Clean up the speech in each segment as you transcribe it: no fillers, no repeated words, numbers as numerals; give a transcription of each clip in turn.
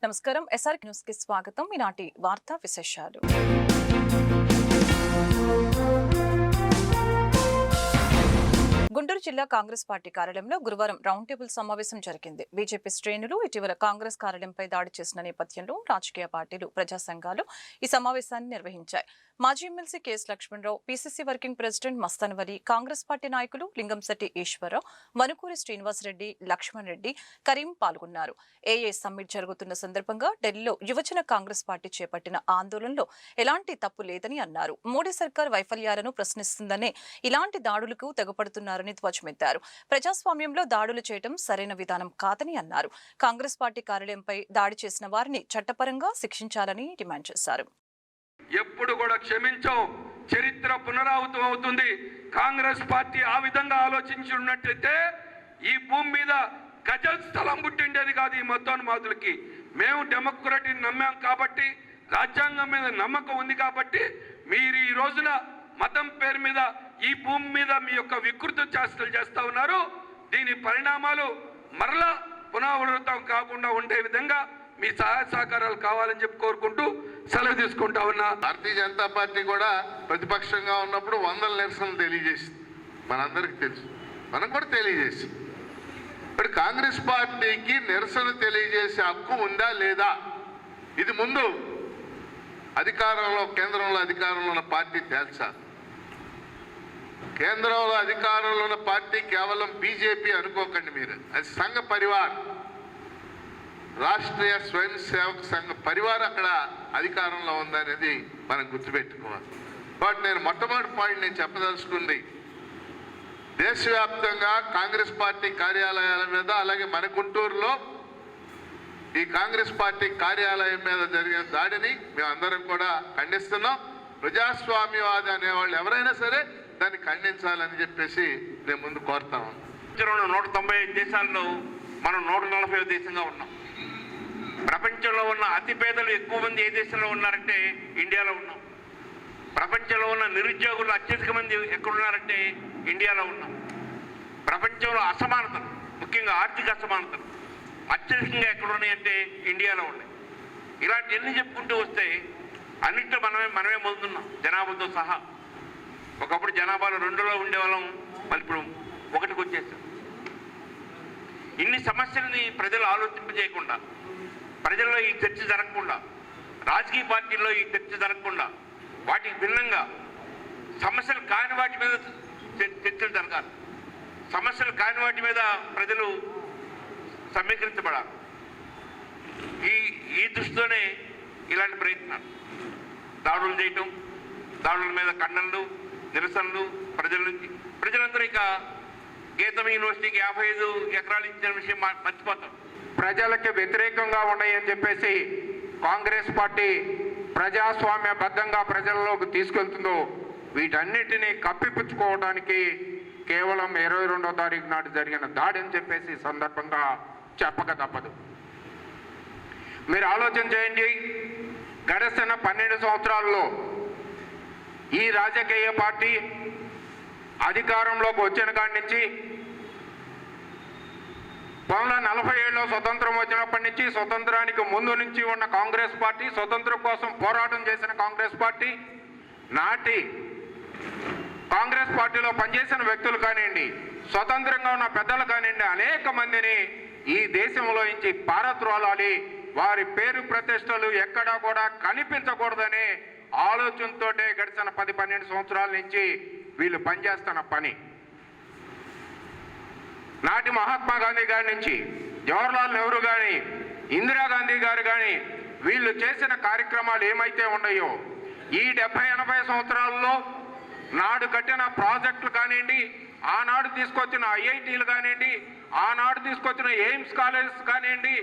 నమస్కారం SR news కి స్వాగతం. ఈనాటి వార్తా విశేషాలు. గుంటూరు జిల్లా కాంగ్రెస్ పార్టీ కార్యాలయంలో గురువారం రౌండ్ టేబుల్ సమావేశం జరిగింది. బీజేపీ శ్రేణులు ఇటీవల కాంగ్రెస్ కార్యాలయంపై దాడి చేసిన నేపథ్యంలో రాజకీయ పార్టీలు, ప్రజా సంఘాలు ఈ సమావేశాన్ని నిర్వహించాయి. మాజీ MLC KS Lakshmanarao, PCC working president Mastan Vali, Congress party నాయకులు లింగంశెట్టి ఈశ్వరరావు, మనుకూరి శ్రీనివాసరెడ్డి, లక్ష్మణ్ రెడ్డి, కరీం పాల్గొన్నారు. ఏఏ సమ్మిట్ జరుగుతున్న సందర్భంగా ఢిల్లీలో యువజన కాంగ్రెస్ పార్టీ చేపట్టిన ఆందోళనలో ఎలాంటి తప్పు లేదని అన్నారు. మోడీ సర్కార్ వైఫల్యాలను ప్రశ్నిస్తుందనే ఇలాంటి దాడులకు తెగపడుతున్నారని ధ్వజమెత్తారు. ప్రజాస్వామ్యంలో దాడులు చేయడం సరైన విధానం కాదని అన్నారు. కాంగ్రెస్ పార్టీ కార్యాలయంపై దాడి చేసిన వారిని చట్టపరంగా శిక్షించాలని డిమాండ్ చేశారు. ఎప్పుడు కూడా క్షమించం. చరిత్ర పునరావృతం అవుతుంది. కాంగ్రెస్ పార్టీ ఆ విధంగా ఆలోచించి ఉన్నట్లయితే ఈ భూమి మీద గజ స్థలం పుట్టిండేది కాదు. ఈ మతోన్మాదులకి మేము డెమోక్రటీని నమ్మాం కాబట్టి, రాజ్యాంగం మీద నమ్మకం ఉంది కాబట్టి మీరు ఈ రోజున మతం పేరు మీద ఈ భూమి మీద మీ యొక్క వికృత చేష్టలు చేస్తా ఉన్నారు. దీని పరిణామాలు మరలా పునరావృతం కాకుండా ఉండే విధంగా మీ సహాయ సహకారాలు కావాలని చెప్పి కోరుకుంటూ సెలవు తీసుకుంటా ఉన్నా. భారతీయ జనతా పార్టీ కూడా ప్రతిపక్షంగా ఉన్నప్పుడు వందల నిరసనలు తెలియజేసింది. మనందరికీ తెలుసు, మనం కూడా తెలియజేసి. ఇప్పుడు కాంగ్రెస్ పార్టీకి నిరసన తెలియజేసే హక్కు ఉందా లేదా, ఇది ముందు కేంద్రంలో అధికారంలో ఉన్న పార్టీ తేల్చాలి. కేంద్రంలో అధికారంలో ఉన్న పార్టీ కేవలం బీజేపీ అనుకోకండి మీరు, అది సంఘ పరివార్, రాష్ట్రీయ స్వయం సేవక సంఘ పరివార్ అక్కడ అధికారంలో ఉందనేది మనం గుర్తుపెట్టుకోవాలి. బట్ నేను మొట్టమొదటి పాయింట్ నేను చెప్పదలుచుకుంది, దేశవ్యాప్తంగా కాంగ్రెస్ పార్టీ కార్యాలయాల మీద, అలాగే మన గుంటూరులో ఈ కాంగ్రెస్ పార్టీ కార్యాలయం మీద జరిగిన దాడిని మేమందరం కూడా ఖండిస్తున్నాం. ప్రజాస్వామ్యవాది అనేవాళ్ళు ఎవరైనా సరే దాన్ని ఖండించాలని చెప్పేసి నేను ముందు కోరుతాము. 195 దేశాల్లో మనం 140వ దేశంగా ఉన్నాం. ప్రపంచంలో ఉన్న అతిపేదలు ఎక్కువ మంది ఏ దేశంలో ఉన్నారంటే ఇండియాలో ఉన్నాం. ప్రపంచంలో ఉన్న నిరుద్యోగులు అత్యధిక మంది ఎక్కడున్నారంటే ఇండియాలో ఉన్నాం. ప్రపంచంలో అసమానతలు, ముఖ్యంగా ఆర్థిక అసమానతలు అత్యధికంగా ఎక్కడున్నాయంటే ఇండియాలో ఉన్నాయి. ఇలాంటి ఎన్ని చెప్పుకుంటూ వస్తే అన్నింటిలో మనమే ముందున్నాం, జనాభాతో సహా. ఒకప్పుడు జనాభాలో 2లో ఉండేవాళ్ళం, మళ్ళీ ఇప్పుడు 1కి వచ్చేసాం. ఇన్ని సమస్యలని ప్రజలు ఆలోచింపజేయకుండా, ప్రజల్లో ఈ చర్చ జరగకుండా, రాజకీయ పార్టీల్లో ఈ చర్చ జరగకుండా, వాటికి భిన్నంగా సమస్యలు కాని వాటి మీద చర్చలు జరగాలి. సమస్యలు కాని వాటి మీద ప్రజలు సమీకరించబడాలి. ఈ దృష్టితోనే ఇలాంటి ప్రయత్నాలు, దాడులు చేయటం, దాడుల మీద ఖండనలు, నిరసనలు ప్రజల నుంచి. ప్రజలందరూ ఇక గీతం యూనివర్సిటీకి 55 ఎకరాలు ఇచ్చిన విషయం మర్చిపోతాం. ప్రజలకి వ్యతిరేకంగా ఉన్నాయని చెప్పేసి కాంగ్రెస్ పార్టీ ప్రజాస్వామ్యబద్ధంగా ప్రజల్లోకి తీసుకెళ్తుందో వీటన్నిటినీ కప్పిపుచ్చుకోవడానికి కేవలం 22వ తారీఖు నాడు జరిగిన దాడి అని చెప్పేసి సందర్భంగా చెప్పక తప్పదు. మీరు ఆలోచన చేయండి, గడిచిన 12 సంవత్సరాల్లో ఈ రాజకీయ పార్టీ అధికారంలోకి వచ్చిన కాడి నుంచి 1947లో స్వతంత్రం వచ్చినప్పటి నుంచి, స్వతంత్రానికి ముందు నుంచి ఉన్న కాంగ్రెస్ పార్టీ, స్వతంత్రం కోసం పోరాటం చేసిన కాంగ్రెస్ పార్టీ, నాటి కాంగ్రెస్ పార్టీలో పనిచేసిన వ్యక్తులు కానివ్వండి, స్వతంత్రంగా ఉన్న పెద్దలు కానివ్వండి, అనేక మందిని ఈ దేశంలో నుంచి పారద్రోలాలి, వారి పేరు ప్రతిష్టలు ఎక్కడా కూడా కనిపించకూడదనే ఆలోచనతో గడిచిన 10-12 సంవత్సరాల నుంచి వీళ్ళు పనిచేస్తున్న పని. నాటి మహాత్మా గాంధీ గారి నుంచి జవహర్లాల్ నెహ్రూ కానీ, ఇందిరాగాంధీ గారు కానీ వీళ్ళు చేసిన కార్యక్రమాలు ఏమైతే ఉన్నాయో, ఈ 70-80 సంవత్సరాల్లో నాడు కట్టిన ప్రాజెక్టులు కానివ్వండి, ఆనాడు తీసుకొచ్చిన ఐఐటీలు కానివ్వండి, ఆనాడు తీసుకొచ్చిన ఎయిమ్స్ కాలేజెస్ కానివ్వండి,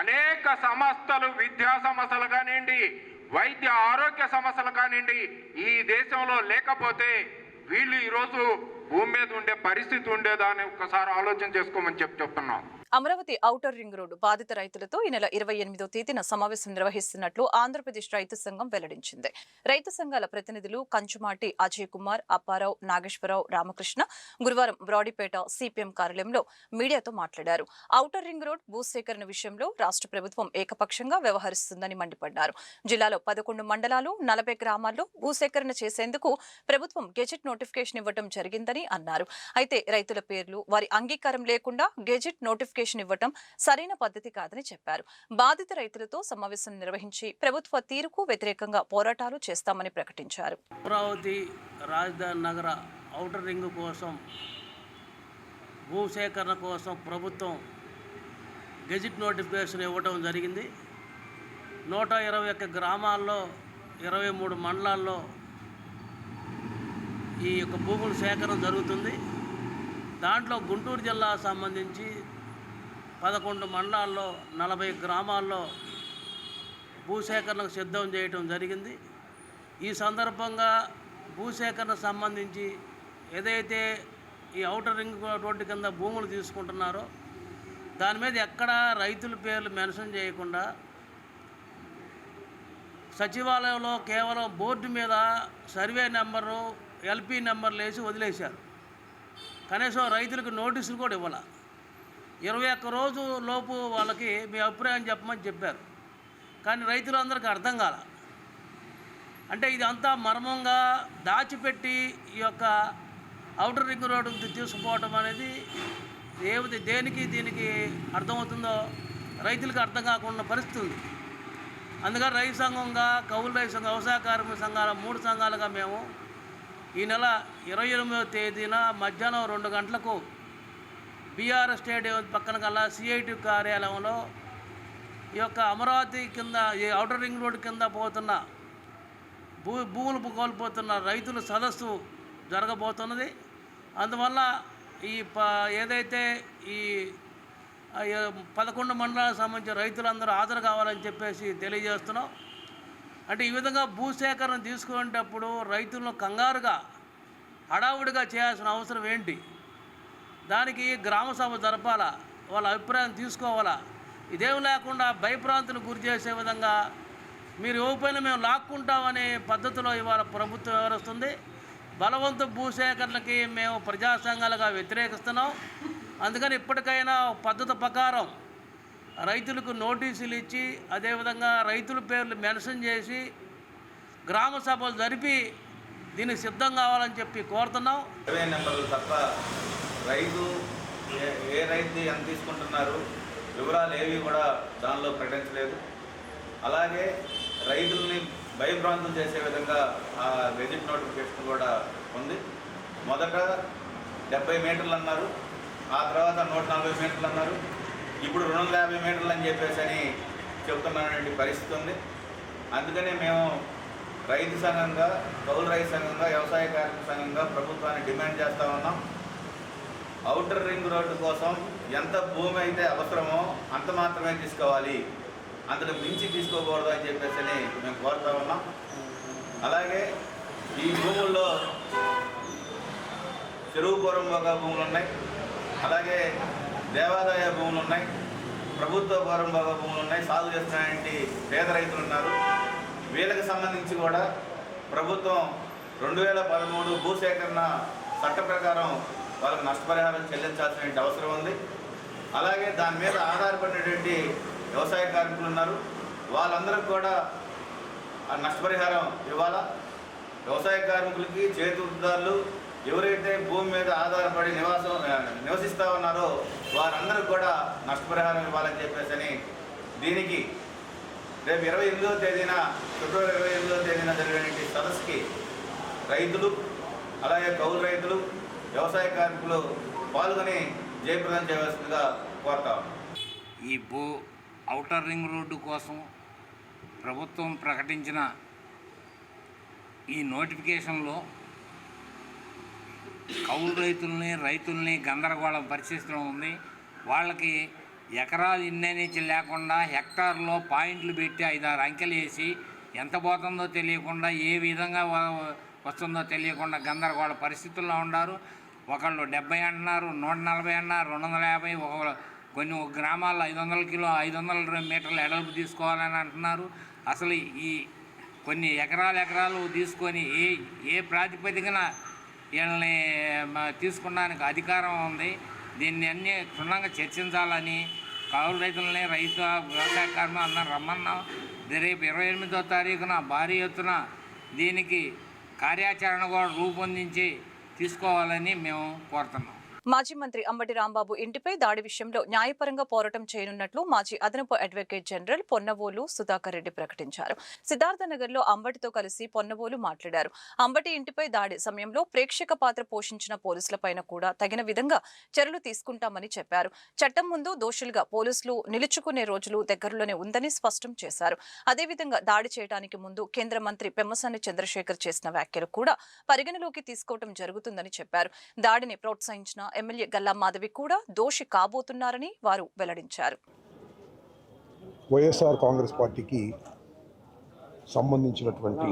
అనేక సంస్థలు, విద్యా సమస్యలు కానివ్వండి, వైద్య ఆరోగ్య సమస్యలు కానివ్వండి, ఈ దేశంలో లేకపోతే వీళ్ళు ఈరోజు భూమి మీద ఉండే పరిస్థితి ఉండేదా అని ఒక్కసారి ఆలోచన చేసుకోమని చెప్తున్నాం. అమరావతి ఔటర్ రింగ్ రోడ్డు బాధిత రైతులతో ఈ నెల 28వ తేదీన సమావేశం నిర్వహిస్తున్నట్లు ఆంధ్రప్రదేశ్ రైతు సంఘం వెల్లడించింది. రైతు సంఘాల ప్రతినిధులు కంచుమాటి అజయ్ కుమార్, అప్పారావు, నాగేశ్వరరావు, రామకృష్ణ గురువారం బ్రాడీపేట సిపిఎం కార్యాలయంలో మీడియాతో మాట్లాడారు. ఔటర్ రింగ్ రోడ్ భూసేకరణ విషయంలో రాష్ట్ర ప్రభుత్వం ఏకపక్షంగా వ్యవహరిస్తుందని మండిపడ్డారు. జిల్లాలో 11 మండలాలు, 40 గ్రామాల్లో భూసేకరణ చేసేందుకు ప్రభుత్వం గెజెట్ నోటిఫికేషన్ ఇవ్వడం జరిగిందని అన్నారు. అయితే రైతుల పేర్లు, వారి అంగీకారం లేకుండా గెజెట్ నోటిఫికేషన్ ఇవ్వటం సరైన పద్ధతి కాదని చెప్పారు. బాధిత రైతులతో సమావేశం నిర్వహించి ప్రభుత్వ తీరుకు వ్యతిరేకంగా పోరాటాలు చేస్తామని ప్రకటించారు. అమరావతి రాజధాని నగర ఔటర్ రింగ్ కోసం భూసేకరణ కోసం ప్రభుత్వం గెజిట్ నోటిఫికేషన్ ఇవ్వటం జరిగింది. 121 గ్రామాల్లో 23 మండలాల్లో ఈ యొక్క భూముల సేకరణ జరుగుతుంది. దాంట్లో గుంటూరు జిల్లా సంబంధించి 11 మండలాల్లో 40 గ్రామాల్లో భూసేకరణకు సిద్ధం చేయటం జరిగింది. ఈ సందర్భంగా భూసేకరణ సంబంధించి ఏదైతే ఈ ఔటర్ రింగ్ రోడ్డు కింద భూములు తీసుకుంటున్నారో దాని మీద ఎక్కడా రైతుల పేర్లు మెన్షన్ చేయకుండా సచివాలయంలో కేవలం బోర్డు మీద సర్వే నెంబరు, ఎల్పి నెంబర్లు వేసి వదిలేశారు. కనీసం రైతులకు నోటీసులు కూడా ఇవ్వాలి. 21 రోజు లోపు వాళ్ళకి మీ అభిప్రాయం చెప్పమని చెప్పారు. కానీ రైతులందరికీ అర్థం కాల. అంటే ఇది అంతా మర్మంగా దాచిపెట్టి ఈ యొక్క ఔటర్ రింగ్ రోడ్డు తీసుకుపోవటం అనేది దేనికి దీనికి అర్థమవుతుందో రైతులకు అర్థం కాకుండా పరిస్థితి ఉంది. అందుకని రైతు సంఘంగా, కౌలు రైతు సంఘం, వ్యవసాయ కార్మిక సంఘాల 3 సంఘాలుగా మేము ఈ నెల 28వ తేదీన మధ్యాహ్నం 2 గంటలకు బీఆర్ఎస్ స్టేడియం పక్కన కల్లా సిఐటి కార్యాలయంలో ఈ యొక్క అమరావతి కింద ఈ ఔటర్ రింగ్ రోడ్ కింద పోతున్న భూములు కోల్పోతున్న రైతుల సదస్సు జరగబోతున్నది. అందువల్ల ఈ ఏదైతే ఈ 11 మండలాలకు సంబంధించిన రైతులందరూ హాజరు కావాలని చెప్పేసి తెలియజేస్తున్నాం. అంటే ఈ విధంగా భూసేకరణ తీసుకునేటప్పుడు రైతులను కంగారుగా హడావుడిగా చేయాల్సిన అవసరం ఏంటి? దానికి గ్రామ సభ జరపాలా, వాళ్ళ అభిప్రాయం తీసుకోవాలా. ఇదేం లేకుండా భయభ్రాంతులకు గురి చేసే విధంగా మీరు ఇవ్వకపోయినా మేము లాక్కుంటామనే పద్ధతిలో ఇవాళ ప్రభుత్వం వ్యవహరిస్తుంది. బలవంత భూసేకరణకి మేము ప్రజా సంఘాలుగా వ్యతిరేకిస్తున్నాం. అందుకని ఇప్పటికైనా పద్ధతి ప్రకారం రైతులకు నోటీసులు ఇచ్చి అదేవిధంగా రైతుల పేర్లు మెన్షన్ చేసి గ్రామ సభలు జరిపి దీనికి సిద్ధం కావాలని చెప్పి కోరుతున్నాం. సర్వే నెంబర్లు తప్ప రైతు ఏ రైతు ఎంత తీసుకుంటున్నారు వివరాలు ఏవి కూడా దానిలో ప్రకటించలేదు. అలాగే రైతుల్ని భయభ్రాంతులు చేసే విధంగా ఆ గెజిట్ నోటిఫికేషన్ కూడా ఉంది. మొదట 70 మీటర్లు అన్నారు, ఆ తర్వాత 140 మీటర్లు అన్నారు, ఇప్పుడు 250 మీటర్లు అని చెప్పేసి అని చెప్తున్నటువంటి పరిస్థితి ఉంది. అందుకనే మేము రైతు సంఘంగా, కౌలు రైతు సంఘంగా, వ్యవసాయ కార్మిక సంఘంగా ప్రభుత్వాన్ని డిమాండ్ చేస్తూ ఉన్నాం. ఔటర్ రింగ్ రోడ్డు కోసం ఎంత భూమి అయితే అవసరమో అంత మాత్రమే తీసుకోవాలి, అంతకు మించి తీసుకోకూడదు అని చెప్పేసి మేము కోరుతూ ఉన్నాం. అలాగే ఈ భూముల్లో చెరువు పూర్వంగా భూములు ఉన్నాయి, అలాగే దేవాదాయ భూములు ఉన్నాయి, ప్రభుత్వ పూర్వంగా భూములు ఉన్నాయి, సాగు చేస్తున్నటువంటి పేద రైతులు ఉన్నారు. వీళ్ళకి సంబంధించి కూడా ప్రభుత్వం 2013 భూసేకరణ చట్ట ప్రకారం వాళ్ళకు నష్టపరిహారం చెల్లించాల్సిన అవసరం ఉంది. అలాగే దాని మీద ఆధారపడినటువంటి వ్యవసాయ కార్మికులు ఉన్నారు, వాళ్ళందరికీ కూడా ఆ నష్టపరిహారం ఇవ్వాలా. వ్యవసాయ కార్మికులకి, చేతిదారులు ఎవరైతే భూమి మీద ఆధారపడి నివసిస్తూ ఉన్నారో వారందరికీ కూడా నష్టపరిహారం ఇవ్వాలని చెప్పేసి దీనికి రేపు 28వ తేదీన ఫిబ్రవరి 28వ తేదీన జరిగినటువంటి సదస్సుకి రైతులు, అలాగే కౌలు రైతులు, వ్యవసాయ కార్మికులు పాల్గొని జయప్రదం చేయవలసిందిగా కోరుతాం. ఈ ఔటర్ రింగ్ రోడ్డు కోసం ప్రభుత్వం ప్రకటించిన ఈ నోటిఫికేషన్లో కౌలు రైతుల్ని గందరగోళం పరిస్థితిలో ఉంది. వాళ్ళకి ఎకరాలు ఇన్నని లేకుండా హెక్టార్లో పాయింట్లు పెట్టి 5-6 అంకెలు వేసి ఎంత పోతుందో తెలియకుండా, ఏ విధంగా వస్తుందో తెలియకుండా గందరగోళ పరిస్థితుల్లో ఉన్నారు. ఒకళ్ళు 70 అంటున్నారు, 140 అన్నారు, 250, కొన్ని గ్రామాల్లో 500 మీటర్ల ఎడల్పు తీసుకోవాలని అంటున్నారు. అసలు ఈ కొన్ని ఎకరాలు తీసుకొని ఏ ప్రాతిపదికన వీళ్ళని తీసుకున్నానికి అధికారం ఉంది. దీన్ని అన్నీ క్షుణ్ణంగా చర్చించాలని కౌలు రైతులని వ్యవసాయ కార్మికులు అందరూ రమ్మన్నాం. రేపు 28వ తారీఖున భారీ ఎత్తున దీనికి కార్యాచరణ కూడా రూపొందించి తీసుకోవాలని మేము కోరుతున్నాం. మాజీ మంత్రి అంబటి రాంబాబు ఇంటిపై దాడి విషయంలో న్యాయపరంగా పోరాటం చేయనున్నట్లు మాజీ అదనపు అడ్వకేట్ జనరల్ పొన్నవోలు సుధాకర్ రెడ్డి ప్రకటించారు. సిద్ధార్థనగర్ లో అంబటితో కలిసి పొన్నవోలు మాట్లాడారు. అంబటి ఇంటిపై దాడి సమయంలో ప్రేక్షక పాత్ర పోషించిన పోలీసులపైన కూడా తగిన విధంగా చర్యలు తీసుకుంటామని చెప్పారు. చట్టం ముందు దోషులుగా పోలీసులు నిలుచుకునే రోజులు దగ్గరలోనే ఉందని స్పష్టం చేశారు. అదేవిధంగా దాడి చేయడానికి ముందు కేంద్ర మంత్రి పెమ్మసాని చంద్రశేఖర్ చేసిన వ్యాఖ్యలు కూడా పరిగణలోకి తీసుకోవడం జరుగుతుందని చెప్పారు. దాడిని ప్రోత్సహించిన ఎమ్మెల్యే గల్లా మాధవి కూడా దోషి కాబోతున్నారని వారు వెల్లడించారు. వైఎస్ఆర్ కాంగ్రెస్ పార్టీకి సంబంధించినటువంటి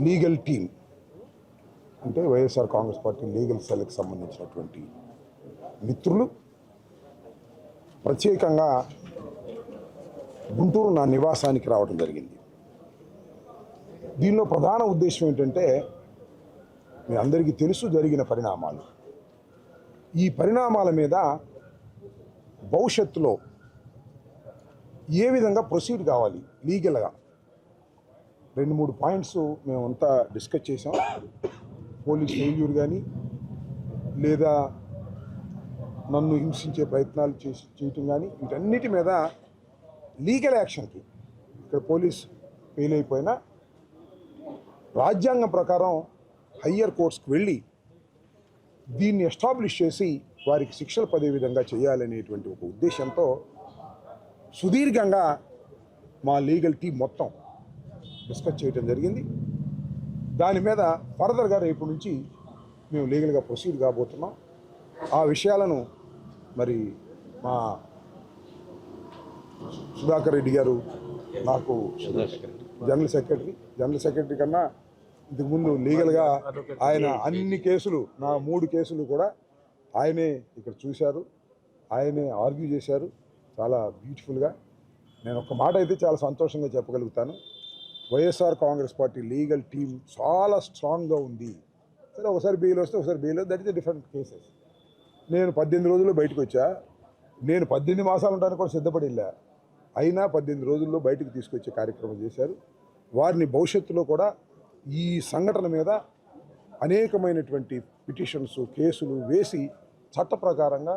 లీగల్ టీం అంటే వైఎస్ఆర్ కాంగ్రెస్ పార్టీ లీగల్ సెల్కి సంబంధించినటువంటి మిత్రులు ప్రత్యేకంగా గుంటూరు నా నివాసానికి రావడం జరిగింది. దీనిలో ప్రధాన ఉద్దేశం ఏంటంటే మీ అందరికీ తెలుసు జరిగిన పరిణామాలు. ఈ పరిణామాల మీద భవిష్యత్తులో ఏ విధంగా ప్రొసీడ్ కావాలి లీగల్గా 2-3 పాయింట్స్ మేమంతా డిస్కస్ చేసాం. పోలీస్ ఫెయిల్యూర్ కానీ లేదా నన్ను హింసించే ప్రయత్నాలు చేయటం కానీ వీటన్నిటి మీద లీగల్ యాక్షన్కి ఇక్కడ పోలీస్ ఫెయిల్ అయిపోయినా రాజ్యాంగం ప్రకారం హయ్యర్ కోర్ట్స్కి వెళ్ళి దీన్ని ఎస్టాబ్లిష్ చేసి వారికి శిక్షలు పడే విధంగా చేయాలనేటువంటి ఒక ఉద్దేశంతో సుదీర్ఘంగా మా లీగల్ టీం మొత్తం డిస్కస్ చేయడం జరిగింది. దాని మీద ఫర్దర్గా రేపు నుంచి మేము లీగల్గా ప్రొసీడ్ కాబోతున్నాం. ఆ విషయాలను మరి మా సుధాకర్ రెడ్డి గారు నాకు జనరల్ సెక్రటరీ కన్నా ఇంతకుముందు లీగల్గా ఆయన అన్ని కేసులు నా 3 కేసులు కూడా ఆయనే ఇక్కడ చూశారు, ఆయనే ఆర్గ్యూ చేశారు చాలా బ్యూటిఫుల్గా. నేను ఒక మాట అయితే చాలా సంతోషంగా చెప్పగలుగుతాను, YSR Congress party legal team చాలా స్ట్రాంగ్గా ఉంది. సరే ఒకసారి బెయిల్ వస్తే ఒకసారి bail, that is the different cases. నేను 18 రోజుల్లో బయటకు వచ్చా. నేను 18 మాసాలు ఉండడానికి కూడా సిద్ధపడి వెళ్ళా. అయినా 18 రోజుల్లో బయటకు తీసుకొచ్చే కార్యక్రమం చేశారు. వారిని భవిష్యత్తులో కూడా ఈ సంఘటన మీద అనేకమైనటువంటి పిటిషన్స్ కేసులు వేసి చట్ట ప్రకారంగా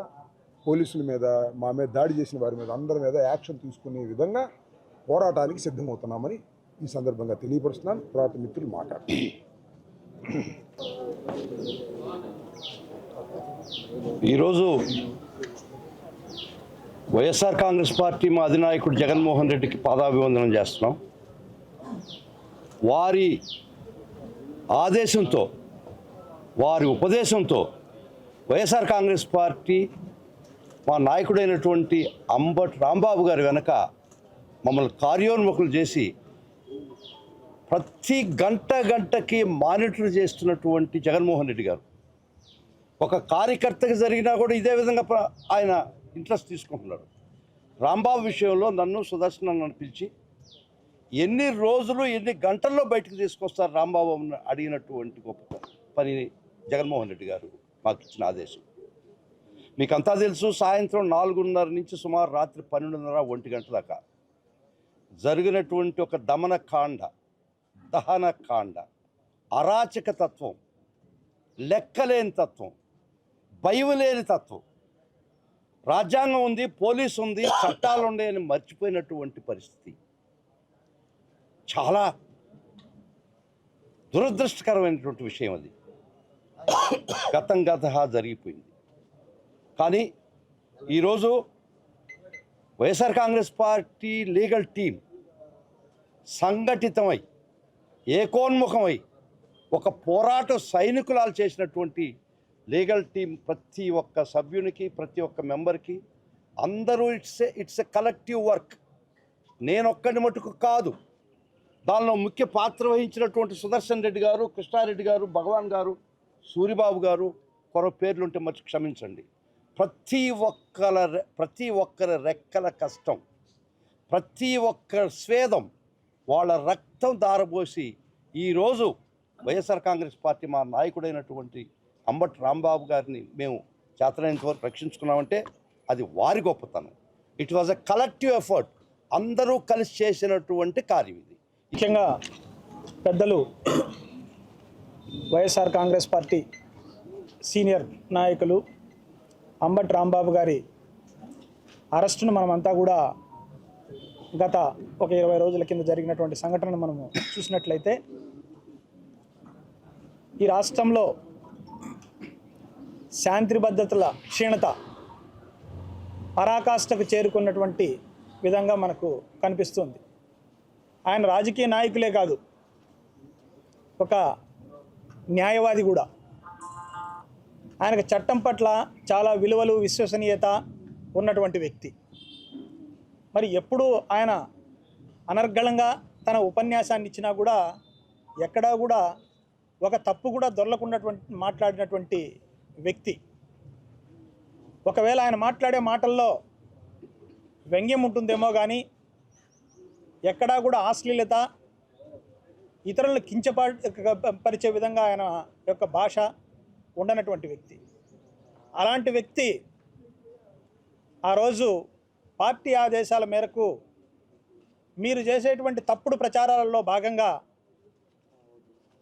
పోలీసుల మీద మా మీద దాడి చేసిన వారి మీద అందరి మీద యాక్షన్ తీసుకునే విధంగా పోరాటానికి సిద్ధమవుతున్నామని ఈ సందర్భంగా తెలియపరుస్తున్నాను. తర్వాత మిత్రులు మాట్లాడుతున్నారు. ఈరోజు వైఎస్ఆర్ కాంగ్రెస్ పార్టీ మా అధినాయకుడు జగన్మోహన్ రెడ్డికి పాదాభివందనం చేస్తున్నాం. వారి ఆదేశంతో వారి ఉపదేశంతో వైఎస్ఆర్ కాంగ్రెస్ పార్టీ మా నాయకుడైనటువంటి అంబటి రాంబాబు గారు వెనక మమ్మల్ని కార్యోన్ముఖులు చేసి ప్రతి గంటకి మానిటర్ చేస్తున్నటువంటి జగన్మోహన్ రెడ్డి గారు ఒక కార్యకర్తకి జరిగినా కూడా ఇదే విధంగా ఆయన ఇంట్రెస్ట్ తీసుకుంటున్నాడు. రాంబాబు విషయంలో నన్ను సుదర్శన్ పిలిచి ఎన్ని రోజులు ఎన్ని గంటల్లో బయటకు తీసుకొస్తారు రాంబాబు అడిగినటువంటి గొప్ప పని జగన్మోహన్ రెడ్డి గారు మాకు ఇచ్చిన ఆదేశం. మీకు అంతా తెలుసు, సాయంత్రం 4:30 నుంచి సుమారు రాత్రి 12:30, 1 గంట దాకా జరిగినటువంటి ఒక దమనకాండ, దహనకాండ, అరాచక తత్వం, లెక్కలేని తత్వం, భయం లేని తత్వం, రాజ్యాంగం ఉంది, పోలీసు ఉంది, చట్టాలు ఉన్నాయని మర్చిపోయినటువంటి పరిస్థితి చాలా దురదృష్టకరమైనటువంటి విషయం. అది గత జరిగిపోయింది. కానీ ఈరోజు YSR Congress party legal team సంఘటితమై ఏకోన్ముఖమై ఒక పోరాట సైనికులాలు చేసినటువంటి లీగల్ టీం ప్రతి ఒక్క సభ్యునికి ప్రతి ఒక్క మెంబర్కి అందరూ ఇట్స్ ఎ కలెక్టివ్ వర్క్. నేనొక్కడి మటుకు కాదు. దానిలో ముఖ్య పాత్ర వహించినటువంటి సుదర్శన్ రెడ్డి గారు, కృష్ణారెడ్డి గారు, భగవాన్ గారు, సూరిబాబు గారు, కొర పేర్లుంటే మర్చి క్షమించండి. ప్రతి ఒక్కరి రెక్కల కష్టం, ప్రతి ఒక్కరి స్వేదం, వాళ్ళ రక్తం దారబోసి ఈరోజు వైఎస్ఆర్ కాంగ్రెస్ పార్టీ మా నాయకుడైనటువంటి అంబటి రాంబాబు గారిని మేము చేతనైనంత వరకు రక్షించుకున్నామంటే అది వారి గొప్పతనం. It was a collective effort, అందరూ కలిసి చేసినటువంటి కార్యం ఇది. ముఖ్యంగా పెద్దలు వైఎస్ఆర్ కాంగ్రెస్ పార్టీ సీనియర్ నాయకులు అంబటి రాంబాబు గారి అరెస్టును మనమంతా కూడా గత ఒక 20 రోజుల కింద జరిగినటువంటి సంఘటనను మనము చూసినట్లయితే ఈ రాష్ట్రంలో శాంతి భద్రతల క్షీణత పరాకాష్ఠకు చేరుకున్నటువంటి విధంగా మనకు కనిపిస్తుంది. ఆయన రాజకీయ నాయకులే కాదు, ఒక న్యాయవాది కూడా. ఆయనకు చట్టం పట్ల చాలా విలువలు, విశ్వసనీయత ఉన్నటువంటి వ్యక్తి. మరి ఎప్పుడు ఆయన అనర్గళంగా తన ఉపన్యాసాన్ని ఇచ్చినా కూడా ఎక్కడా కూడా ఒక తప్పు కూడా దొరలకున్నటువంటి మాట్లాడినటువంటి వ్యక్తి. ఒకవేళ ఆయన మాట్లాడే మాటల్లో వ్యంగ్యం ఉంటుందేమో కానీ ఎక్కడా కూడా అశ్లీలత, ఇతరులను కించపరిచే విధంగా ఆయన యొక్క భాష ఉండనటువంటి వ్యక్తి. అలాంటి వ్యక్తి ఆ రోజు పార్టీ ఆదేశాల మేరకు మీరు చేసేటువంటి తప్పుడు ప్రచారాలలో భాగంగా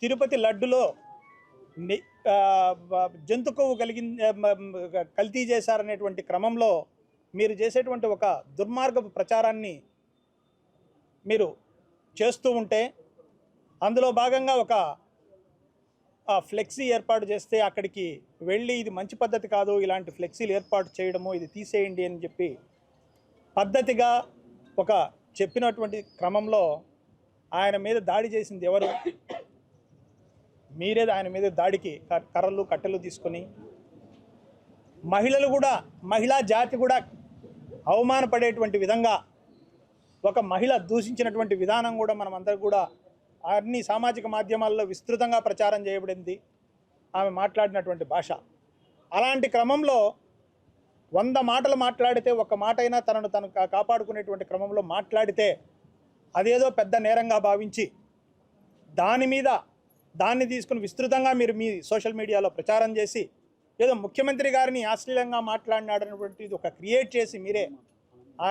తిరుపతి లడ్డులో జంతు కొవ్వు కల్తీ చేశారనేటువంటి క్రమంలో మీరు చేసేటువంటి ఒక దుర్మార్గపు ప్రచారాన్ని మీరు చేస్తూ ఉంటే అందులో భాగంగా ఒక ఫ్లెక్సీ ఏర్పాటు చేస్తే అక్కడికి వెళ్ళి ఇది మంచి పద్ధతి కాదు, ఇలాంటి ఫ్లెక్సీలు ఏర్పాటు చేయడము, ఇది తీసేయండి అని చెప్పి పద్ధతిగా ఒక చెప్పినటువంటి క్రమంలో ఆయన మీద దాడి చేసింది ఎవరు? మీరే ఆయన మీద దాడికి కర్రలు కట్టెలు తీసుకొని మహిళలు కూడా, మహిళా జాతి కూడా అవమానపడేటువంటి విధంగా ఒక మహిళ దూషించినటువంటి విధానం కూడా మనం అందరూ కూడా అన్ని సామాజిక మాధ్యమాల్లో విస్తృతంగా ప్రచారం చేయబడింది ఆమె మాట్లాడినటువంటి భాష. అలాంటి క్రమంలో 100 మాటలు మాట్లాడితే ఒక్క మాట అయినా తనను తను కాపాడుకునేటువంటి క్రమంలో మాట్లాడితే అదేదో పెద్ద నేరంగా భావించి దాన్ని తీసుకుని విస్తృతంగా మీరు మీ సోషల్ మీడియాలో ప్రచారం చేసి ఏదో ముఖ్యమంత్రి గారిని అశ్లీలంగా మాట్లాడినాడనేటువంటిది ఒక క్రియేట్ చేసి మీరే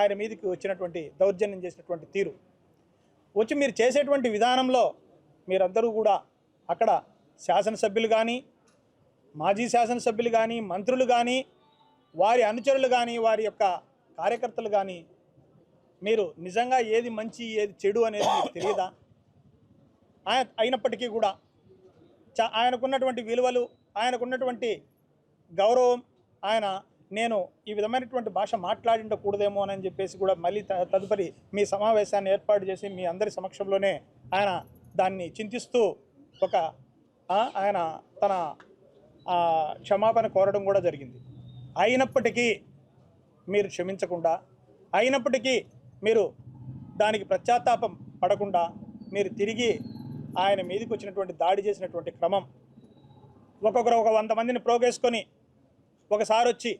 ఆయన మీదకి వచ్చినటువంటి దౌర్జన్యం చేసినటువంటి తీరు వచ్చి మీరు చేసేటువంటి విధానంలో మీరందరూ కూడా అక్కడ శాసనసభ్యులు కానీ, మాజీ శాసనసభ్యులు కానీ, మంత్రులు కానీ, వారి అనుచరులు కానీ, వారి యొక్క కార్యకర్తలు కానీ మీరు నిజంగా ఏది మంచి ఏది చెడు అనేది మీకు తెలియదా? అయినప్పటికీ కూడా ఆయనకున్నటువంటి విలువలు, ఆయనకున్నటువంటి గౌరవం, నేను ఈ విధమైనటువంటి భాష మాట్లాడిండకూడదేమో అని చెప్పేసి కూడా మళ్ళీ తదుపరి మీ సమావేశాన్ని ఏర్పాటు చేసి మీ అందరి సమక్షంలోనే ఆయన దాన్ని చింతిస్తూ ఆయన తన క్షమాపణ కోరడం కూడా జరిగింది. అయినప్పటికీ మీరు క్షమించకుండా, అయినప్పటికీ మీరు దానికి పశ్చాత్తాపం పడకుండా మీరు తిరిగి ఆయన మీదకి వచ్చినటువంటి దాడి చేసినటువంటి క్రమం, ఒక్కొక్కరు ఒక 100 మందిని ప్రోగేసుకొని ఒకసారి వచ్చి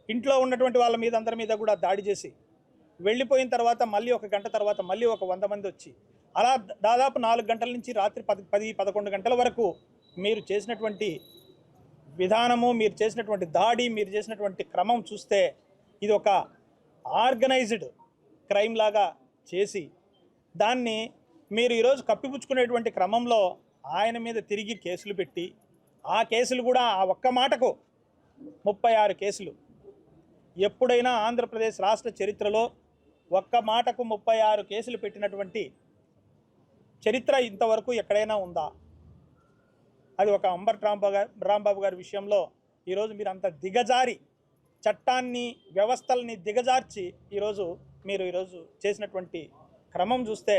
ఇంట్లో ఉన్నటువంటి వాళ్ళ మీద అందరి మీద కూడా దాడి చేసి వెళ్ళిపోయిన తర్వాత మళ్ళీ 1 గంట తర్వాత మళ్ళీ ఒక 100 మంది వచ్చి అలా దాదాపు 4 గంటల నుంచి రాత్రి 10-11 గంటల వరకు మీరు చేసినటువంటి విధానము, మీరు చేసినటువంటి దాడి, మీరు చేసినటువంటి క్రమం చూస్తే ఇది ఒక ఆర్గనైజ్డ్ క్రైమ్ లాగా చేసి దాన్ని మీరు ఈరోజు కప్పిపుచ్చుకునేటువంటి క్రమంలో ఆయన మీద తిరిగి కేసులు పెట్టి ఆ కేసులు కూడా ఆ ఒక్క మాటకు 36 కేసులు. ఎప్పుడైనా ఆంధ్రప్రదేశ్ రాష్ట్ర చరిత్రలో ఒక్క మాటకు 36 కేసులు పెట్టినటువంటి చరిత్ర ఇంతవరకు ఎక్కడైనా ఉందా? అది ఒక అంబటి రాంబాబు గారి విషయంలో ఈరోజు మీరు అంత దిగజారి చట్టాన్ని, వ్యవస్థల్ని దిగజార్చి మీరు ఈరోజు చేసినటువంటి క్రమం చూస్తే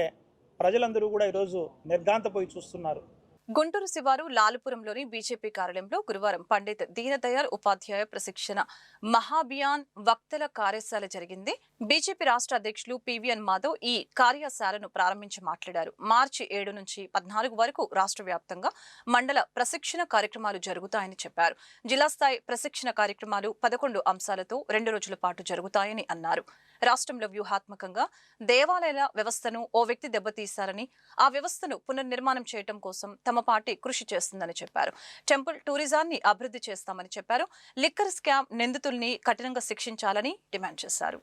ప్రజలందరూ కూడా ఈరోజు నిర్ఘాంతపోయి చూస్తున్నారు. గుంటూరు శివారు లాలుపురంలోని బీజేపీ కార్యాలయంలో గురువారం పండిత్ దీనదయాళ్ ఉపాధ్యాయ ప్రశిక్షణ మహాభియాన్ వక్తల కార్యశాల జరిగింది. బీజేపీ రాష్ట్ర అధ్యక్షులు పివిఎన్ మాధవ్ ఈ కార్యశాలను ప్రారంభించి మాట్లాడారు. మార్చి 7 నుంచి 14 వరకు రాష్ట్ర వ్యాప్తంగా మండల ప్రశిక్షణ కార్యక్రమాలు జరుగుతాయని చెప్పారు. జిల్లా స్థాయి ప్రశిక్షణ కార్యక్రమాలు 11 అంశాలతో 2 రోజుల పాటు జరుగుతాయని అన్నారు. రాష్ట్రంలో వ్యూహాత్మకంగా దేవాలయాల వ్యవస్థను ఓ వ్యక్తి దెబ్బతీశారని, ఆ వ్యవస్థను పునర్నిర్మాణం చేయడం కోసం తమ పార్టీ కృషి చేస్తుందని చెప్పారు. టెంపుల్ టూరిజాన్ని అభివృద్ధి చేస్తామని చెప్పారు. లిక్కర్ స్కామ్ నిందితుల్ని కఠినంగా శిక్షించాలని డిమాండ్ చేశారు.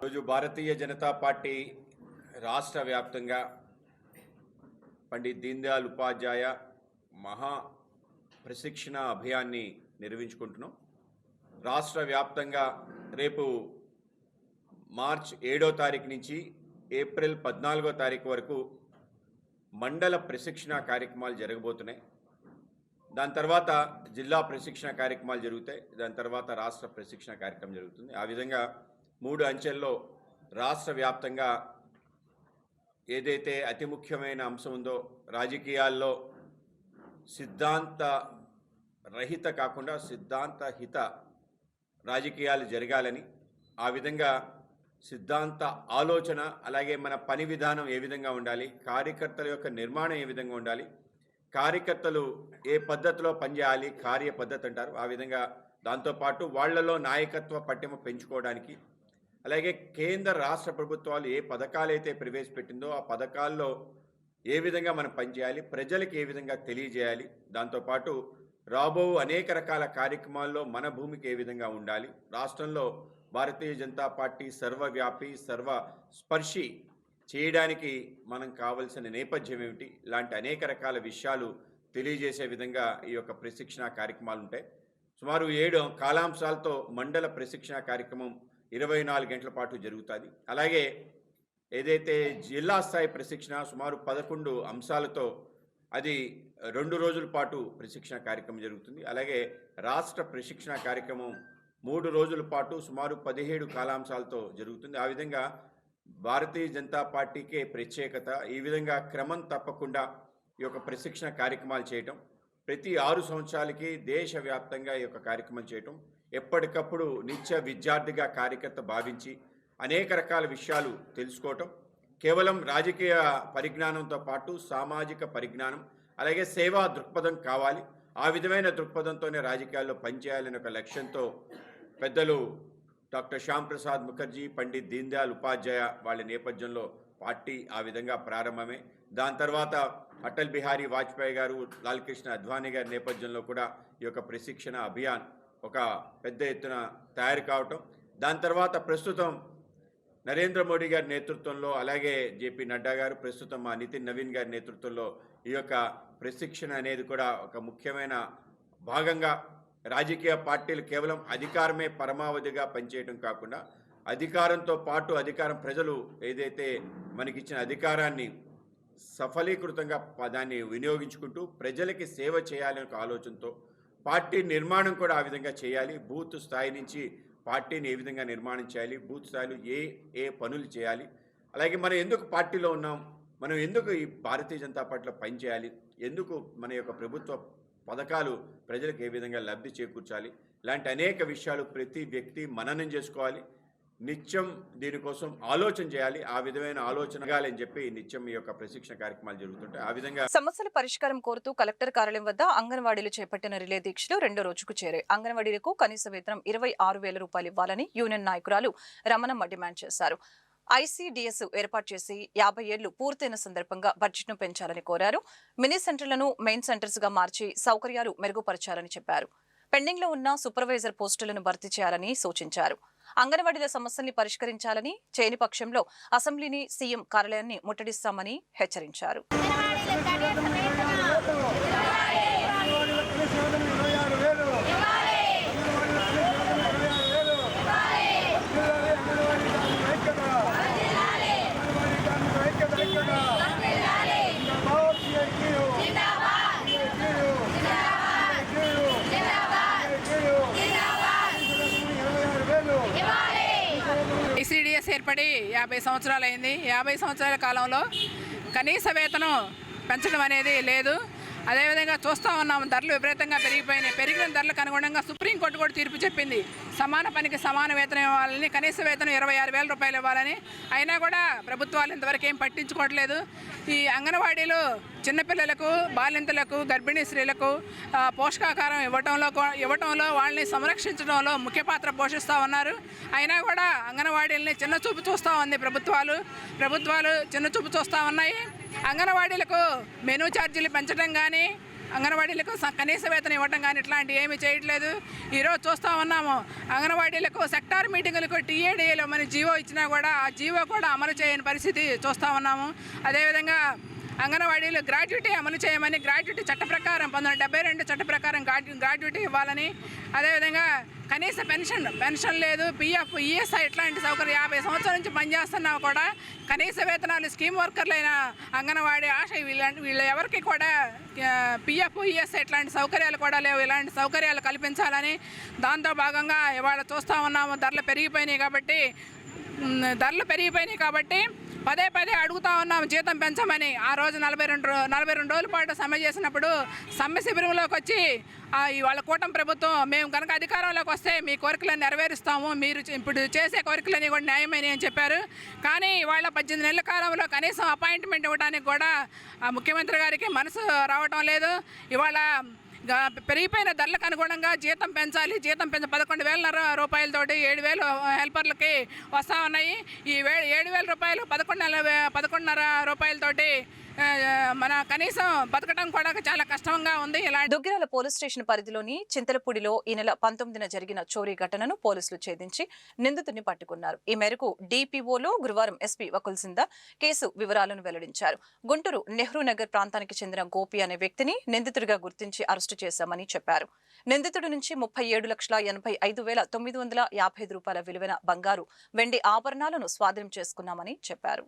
రోజు భారతీయ జనతా పార్టీ రాష్ట్ర వ్యాప్తంగా పండిత్ దీన్ దయాళ్ ఉపాధ్యాయ మహా ప్రశిక్షణ అభియాన్ని నిర్వహించుకుంటున్నాం. రాష్ట్ర వ్యాప్తంగా రేపు మార్చ్ 7వ తారీఖు నుంచి ఏప్రిల్ 14వ తారీఖు వరకు మండల ప్రశిక్షణ కార్యక్రమాలు జరగబోతున్నాయి. దాని తర్వాత జిల్లా ప్రశిక్షణ కార్యక్రమాలు జరుగుతాయి. దాని తర్వాత రాష్ట్ర ప్రశిక్షణ కార్యక్రమం జరుగుతుంది. ఆ విధంగా 3 అంచెల్లో రాష్ట్ర వ్యాప్తంగా ఏదైతే అతి ముఖ్యమైన అంశం ఉందో, రాజకీయాల్లో సిద్ధాంత రహిత కాకుండా సిద్ధాంత హిత రాజకీయాలు జరగాలని, ఆ విధంగా సిద్ధాంత ఆలోచన, అలాగే మన పని విధానం ఏ విధంగా ఉండాలి, కార్యకర్తల యొక్క నిర్మాణం ఏ విధంగా ఉండాలి, కార్యకర్తలు ఏ పద్ధతిలో పనిచేయాలి, కార్య పద్ధతి అంటారు. ఆ విధంగా దాంతోపాటు వాళ్లలో నాయకత్వ పట్టిమ పెంచుకోవడానికి, అలాగే కేంద్ర రాష్ట్ర ప్రభుత్వాలు ఏ పథకాలైతే ప్రవేశపెట్టిందో ఆ పథకాల్లో ఏ విధంగా మనం పనిచేయాలి, ప్రజలకు ఏ విధంగా తెలియజేయాలి, దాంతోపాటు రాబో అనేక రకాల కార్యక్రమాల్లో మన భూమికి ఏ విధంగా ఉండాలి, రాష్ట్రంలో భారతీయ జనతా పార్టీ సర్వవ్యాపి సర్వస్పర్శి చేయడానికి మనం కావలసిన నేపథ్యం ఏమిటి, ఇలాంటి అనేక రకాల విషయాలు తెలియజేసే విధంగా ఈ యొక్క ప్రశిక్షణ కార్యక్రమాలు ఉంటాయి. సుమారు 7 కాలాంశాలతో మండల ప్రశిక్షణ కార్యక్రమం 24 గంటల పాటు జరుగుతుంది. అలాగే ఏదైతే జిల్లా స్థాయి ప్రశిక్షణ సుమారు 11 అంశాలతో అది 2 రోజుల పాటు ప్రశిక్షణ కార్యక్రమం జరుగుతుంది. అలాగే రాష్ట్ర ప్రశిక్షణ కార్యక్రమం 3 రోజుల పాటు సుమారు 17 కాలాంశాలతో జరుగుతుంది. ఆ విధంగా భారతీయ జనతా పార్టీకే ప్రత్యేకత. ఈ విధంగా క్రమం తప్పకుండా ఈ యొక్క ప్రశిక్షణ కార్యక్రమాలు చేయటం, ప్రతి 6 సంవత్సరాలకి దేశవ్యాప్తంగా ఈ యొక్క కార్యక్రమం చేయటం, ఎప్పటికప్పుడు నిత్య విద్యార్థిగా కార్యకర్త భావించి అనేక రకాల విషయాలు తెలుసుకోవటం, కేవలం రాజకీయ పరిజ్ఞానంతో పాటు సామాజిక పరిజ్ఞానం, అలాగే సేవా దృక్పథం కావాలి. ఆ విధమైన దృక్పథంతోనే రాజకీయాల్లో పనిచేయాలనే ఒక లక్ష్యంతో పెద్దలు డాక్టర్ శ్యామ్ ప్రసాద్ ముఖర్జీ, పండిత్ దీన్ దయాళ్ ఉపాధ్యాయ వాళ్ళ నేపథ్యంలో పార్టీ ఆ విధంగా ప్రారంభమే. దాని తర్వాత అటల్ బిహారీ వాజ్పేయి గారు, లాల్ కృష్ణ అద్వానీ గారి నేపథ్యంలో కూడా ఈ యొక్క ప్రశిక్షణ అభియాన్ ఒక పెద్ద ఎత్తున తయారు కావటం, దాని తర్వాత ప్రస్తుతం నరేంద్ర మోడీ గారి నేతృత్వంలో, అలాగే జేపీ నడ్డా గారు, ప్రస్తుతం మా నితిన్ నవీన్ గారి నేతృత్వంలో ఈ యొక్క ప్రశిక్షణ అనేది కూడా ఒక ముఖ్యమైన భాగంగా రాజకీయ పార్టీలు కేవలం అధికారమే పరమావధిగా పనిచేయడం కాకుండా అధికారంతో పాటు ప్రజలు ఏదైతే మనకిచ్చిన అధికారాన్ని సఫలీకృతంగా దాన్ని వినియోగించుకుంటూ ప్రజలకి సేవ చేయాలనే ఒక ఆలోచనతో పార్టీ నిర్మాణం కూడా ఆ విధంగా చేయాలి. బూత్ స్థాయి నుంచి పార్టీని ఏ విధంగా నిర్మాణం చేయాలి, బూత్ స్థాయిలో ఏ పనులు చేయాలి, అలాగే మనం ఎందుకు పార్టీలో ఉన్నాం, మనం ఎందుకు ఈ భారతీయ జనతా పార్టీలో పనిచేయాలి, ఎందుకు మన యొక్క ప్రభుత్వ పథకాలు ప్రజలకు ఏ విధంగా లబ్ధి చేకూర్చాలి, ఇలాంటి అనేక విషయాలు ప్రతి వ్యక్తి మననం చేసుకోవాలి, నిత్యం దీనికోసం ఆలోచన చేయాలి. ఆ విధమైన ఆలోచన అని చెప్పి నిత్యం ఈ యొక్క ప్రశిక్షణ కార్యక్రమాలు జరుగుతుంటాయి. ఆ విధంగా సమస్యల పరిష్కారం కోరుతూ కలెక్టర్ కార్యాలయం వద్ద అంగన్వాడీలు చేపట్టిన రిలే దీక్షలు 2వ రోజుకు చేరాయి. అంగన్వాడీలకు కనీస వేతనం 26,000 రూపాయలు ఇవ్వాలని యూనియన్ నాయకురాలు రమణమ్మ డిమాండ్ చేశారు. ICDS ఏర్పాటు చేసి 50 ఏళ్లు పూర్తయిన సందర్భంగా బడ్జెట్ను పెంచాలని కోరారు. మినీ సెంటర్లను మెయిన్ సెంటర్స్ గా మార్చి సౌకర్యాలు మెరుగుపరచాలని చెప్పారు. పెండింగ్ లో ఉన్న సూపర్వైజర్ పోస్టులను భర్తీ చేయాలని సూచించారు. అంగన్వాడీల సమస్యల్ని పరిష్కరించాలని, చేయని పక్షంలో అసెంబ్లీని, సీఎం కార్యాలయాన్ని ముట్టడిస్తామని హెచ్చరించారు. ICDS ఏర్పడి 50 సంవత్సరాలు అయింది. 50 సంవత్సరాల కాలంలో కనీస వేతనం పెంచడం అనేది లేదు. అదేవిధంగా చూస్తూ ఉన్నాము, ధరలు విపరీతంగా పెరిగిపోయినాయి. పెరిగిన ధరలకు అనుగుణంగా సుప్రీంకోర్టు కూడా తీర్పు చెప్పింది. సమాన పనికి సమాన వేతనం ఇవ్వాలని, కనీస వేతనం 26,000 రూపాయలు ఇవ్వాలని. అయినా కూడా ఇంతవరకు ఇంతవరకు ఏం పట్టించుకోవట్లేదు. ఈ అంగన్వాడీలు చిన్నపిల్లలకు, బాలింతలకు, గర్భిణీ స్త్రీలకు పోషకాహారం ఇవ్వటంలో వాళ్ళని సంరక్షించడంలో ముఖ్య పాత్ర పోషిస్తూ ఉన్నారు. అయినా కూడా అంగన్వాడీలని చిన్నచూపు చూస్తూ ఉంది ప్రభుత్వాలు చిన్నచూపు చూస్తూ ఉన్నాయి. అంగన్వాడీలకు మెనూ ఛార్జీలు పెంచడం కానీ, అంగన్వాడీలకు కనీస వేతనం ఇవ్వడం కానీ ఇట్లాంటివి ఏమీ చేయట్లేదు. ఈరోజు చూస్తూ ఉన్నాము, అంగన్వాడీలకు సెక్టార్ మీటింగులకు TADAలో మన జీవో ఇచ్చినా కూడా ఆ జీవో కూడా అమలు చేయని పరిస్థితి చూస్తూ ఉన్నాము. అదేవిధంగా అంగన్వాడీలు గ్రాడ్యుటీ అమలు చేయమని, గ్రాడ్యుటీ చట్ట ప్రకారం 1972 చట్ట ప్రకారం గ్రాడ్యుటీ ఇవ్వాలని, అదేవిధంగా కనీస పెన్షన్ లేదు, PF, ESI ఇట్లాంటి సౌకర్యం 50 సంవత్సరాల నుంచి పనిచేస్తున్నా కూడా కనీస వేతనాలు స్కీమ్ వర్కర్లైన అంగన్వాడీ ఆశ వీళ్ళ ఎవరికి కూడా PF, ESI ఇట్లాంటి సౌకర్యాలు కూడా లేవు. ఇలాంటి సౌకర్యాలు కల్పించాలని, దాంతో భాగంగా ఇవాళ చూస్తూ ఉన్నాము, ధరలు పెరిగిపోయినాయి కాబట్టి పదే అడుగుతా ఉన్నాము జీతం పెంచమని. ఆ రోజు 42 రోజుల పాటు సమ్మె చేసినప్పుడు సమ్మె శిబిరంలోకి వచ్చి వాళ్ళ కూటమి ప్రభుత్వం, మేము కనుక అధికారంలోకి వస్తే మీ కోరికలను నెరవేరుస్తాము, మీరు ఇప్పుడు చేసే కోరికలని కూడా న్యాయమని అని చెప్పారు. కానీ వాళ్ళ 18 నెలల కాలంలో కనీసం అపాయింట్మెంట్ ఇవ్వడానికి కూడా ముఖ్యమంత్రి గారికి మనసు రావటం లేదు. ఇవాళ పెరిగిపోయిన ధరలకు అనుగుణంగా జీతం పెంచాలి. జీతం 11,500 రూపాయలతోటి 7,000 హెల్పర్లకి వస్తూ ఉన్నాయి. ఈ 7,000 రూపాయలు 11,500 రూపాయలతోటి మన కనీసం బతకడం కూడా చాలా కష్టంగా ఉంది. దుగ్గిరాల పోలీస్ స్టేషన్ పరిధిలోని చింతలపూడిలో ఈ నెల 19న జరిగిన చోరీ ఘటనను పోలీసులు ఛేదించి నిందితుడిని పట్టుకున్నారు. ఈ మేరకు DPOలో గురువారం SP వకుల్ సిందా కేసు వివరాలను వెల్లడించారు. గుంటూరు నెహ్రూ నగర్ ప్రాంతానికి చెందిన గోపి అనే వ్యక్తిని నిందితుడిగా గుర్తించి అరెస్టు చేశామని చెప్పారు. నిందితుడి నుంచి 37,85,955 రూపాయల విలువైన బంగారు, వెండి ఆభరణాలను స్వాధీనం చేసుకున్నామని చెప్పారు.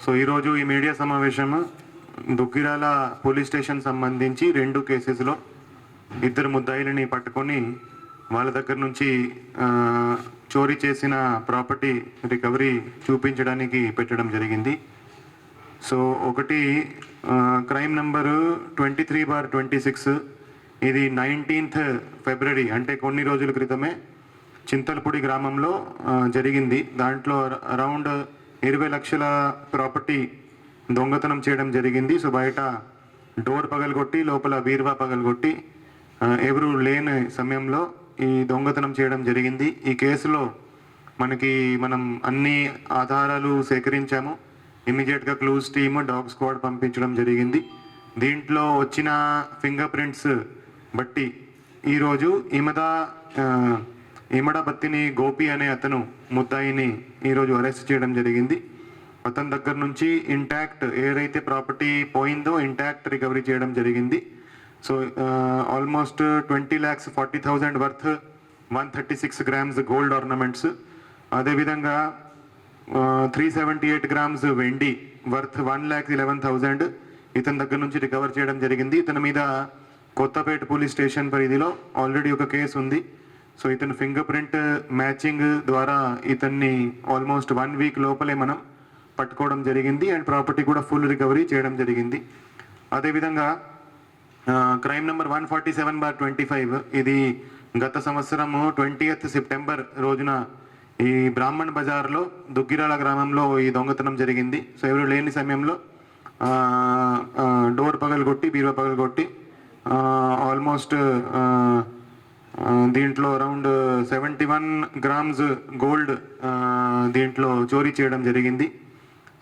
సో ఈరోజు ఈ మీడియా సమావేశం దుగ్గిరాల పోలీస్ స్టేషన్ సంబంధించి 2 కేసెస్లో 2 ముద్దాయిలని పట్టుకొని వాళ్ళ దగ్గర నుంచి చోరీ చేసిన ప్రాపర్టీ రికవరీ చూపించడానికి పెట్టడం జరిగింది. సో ఒకటి క్రైమ్ నెంబరు 23/26, ఇది 19th ఫిబ్రవరి అంటే కొన్ని రోజుల క్రితమే చింతలపూడి గ్రామంలో జరిగింది. దాంట్లో అరౌండ్ 20 లక్షల ప్రాపర్టీ దొంగతనం చేయడం జరిగింది. సో బయట డోర్ పగలగొట్టి లోపల బీరువా పగలగొట్టి ఎవరు లేని సమయంలో ఈ దొంగతనం చేయడం జరిగింది. ఈ కేసులో మనం అన్ని ఆధారాలు సేకరించాము. ఇమీడియట్గా క్లూస్ టీమ్, డాగ్ స్క్వాడ్ పంపించడం జరిగింది. దీంట్లో వచ్చిన ఫింగర్ ప్రింట్స్ బట్టి ఈరోజు ఈమెద ఇమడబత్తిని గోపి అనే అతను ముద్దాయిని ఈరోజు అరెస్ట్ చేయడం జరిగింది. అతని దగ్గర నుంచి ఇంటాక్ట్ ఏదైతే ప్రాపర్టీ పోయిందో ఇంటాక్ట్ రికవరీ చేయడం జరిగింది. So almost 20,40,000 worth 136 grams gold ornaments, అదేవిధంగా 378 గ్రామ్స్ వెండి వర్త్ 1,11,000 ఇతని దగ్గర నుంచి రికవర్ చేయడం జరిగింది. ఇతని మీద కొత్తపేట పోలీస్ స్టేషన్ పరిధిలో ఆల్రెడీ ఒక కేసు ఉంది. సో ఇతను ఫింగర్ ప్రింట్ మ్యాచింగ్ ద్వారా ఇతన్ని ఆల్మోస్ట్ 1 వీక్ లోపలే మనం పట్టుకోవడం జరిగింది అండ్ ప్రాపర్టీ కూడా ఫుల్ రికవరీ చేయడం జరిగింది. అదేవిధంగా క్రైమ్ నెంబర్ 147/25 ఇది గత సంవత్సరము 20th సెప్టెంబర్ రోజున ఈ బ్రాహ్మణ్ బజార్లో దుగ్గిరాల గ్రామంలో ఈ దొంగతనం జరిగింది. సో ఎవరు లేని సమయంలో డోర్ పగలగొట్టి బీరువా పగలగొట్టి ఆల్మోస్ట్ దీంట్లో అరౌండ్ 71 గ్రామ్స్ గోల్డ్ దీంట్లో చోరీ చేయడం జరిగింది.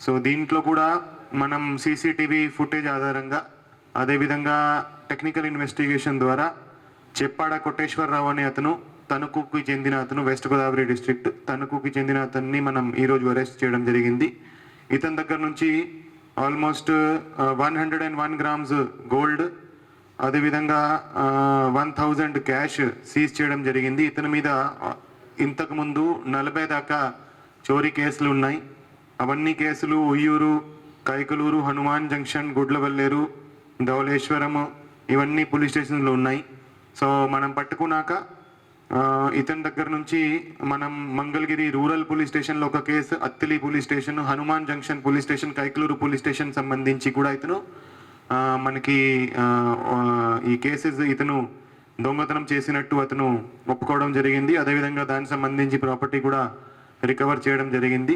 సో దీంట్లో కూడా మనం సీసీటీవీ ఫుటేజ్ ఆధారంగా అదేవిధంగా టెక్నికల్ ఇన్వెస్టిగేషన్ ద్వారా చెప్పాడ కోటేశ్వరరావు అనే అతను తణుకుకి చెందిన అతను, వెస్ట్ గోదావరి డిస్ట్రిక్ట్ తణుకుకి చెందిన అతన్ని మనం ఈరోజు అరెస్ట్ చేయడం జరిగింది. ఇతని దగ్గర నుంచి ఆల్మోస్ట్ 101 గ్రామ్స్ గోల్డ్ అదేవిధంగా 1,000 క్యాష్ సీజ్ చేయడం జరిగింది. ఇతని మీద ఇంతకుముందు 40 దాకా చోరీ కేసులు ఉన్నాయి. అవన్నీ కేసులు ఉయ్యూరు, కైకలూరు, హనుమాన్ జంక్షన్, గుడ్లవల్లేరు, ధవళేశ్వరము ఇవన్నీ పోలీస్ స్టేషన్లో ఉన్నాయి. సో మనం పట్టుకున్నాక ఇతని దగ్గర నుంచి మనం మంగళగిరి రూరల్ పోలీస్ స్టేషన్లో ఒక case, Attili police station, Hanuman junction police station, Kaikaluru police station సంబంధించి కూడా ఇతను మనకి ఈ కేసెస్ ఇతను దొంగతనం చేసినట్టు అతను ఒప్పుకోవడం జరిగింది. అదేవిధంగా దానికి సంబంధించి ప్రాపర్టీ కూడా రికవర్ చేయడం జరిగింది.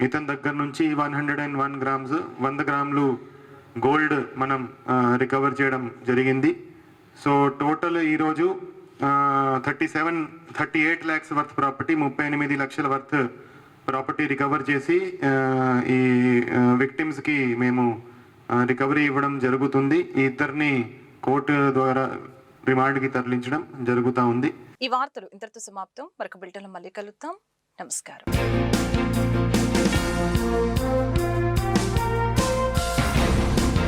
ఇతని దగ్గర నుంచి 101 గ్రామ్స్ 100 గ్రాములు గోల్డ్ మనం రికవర్ చేయడం జరిగింది. సో టోటల్ ఈరోజు 38 lakhs వర్త్ ప్రాపర్టీ, 38 లక్షల వర్త్ ప్రాపర్టీ రికవర్ చేసి ఈ విక్టిమ్స్కి మేము రికవరీ ఇవ్వడం జరుగుతుంది. ఈ ఇద్దరిని కోర్టు ద్వారా రిమాండ్కి తరలించడం జరుగుతూ ఉంది. ఈ వార్తలు ఇంతటితో సమాప్తం. మరొక బులెటిన్లో మళ్ళీ కలుద్దాం. నమస్కారం.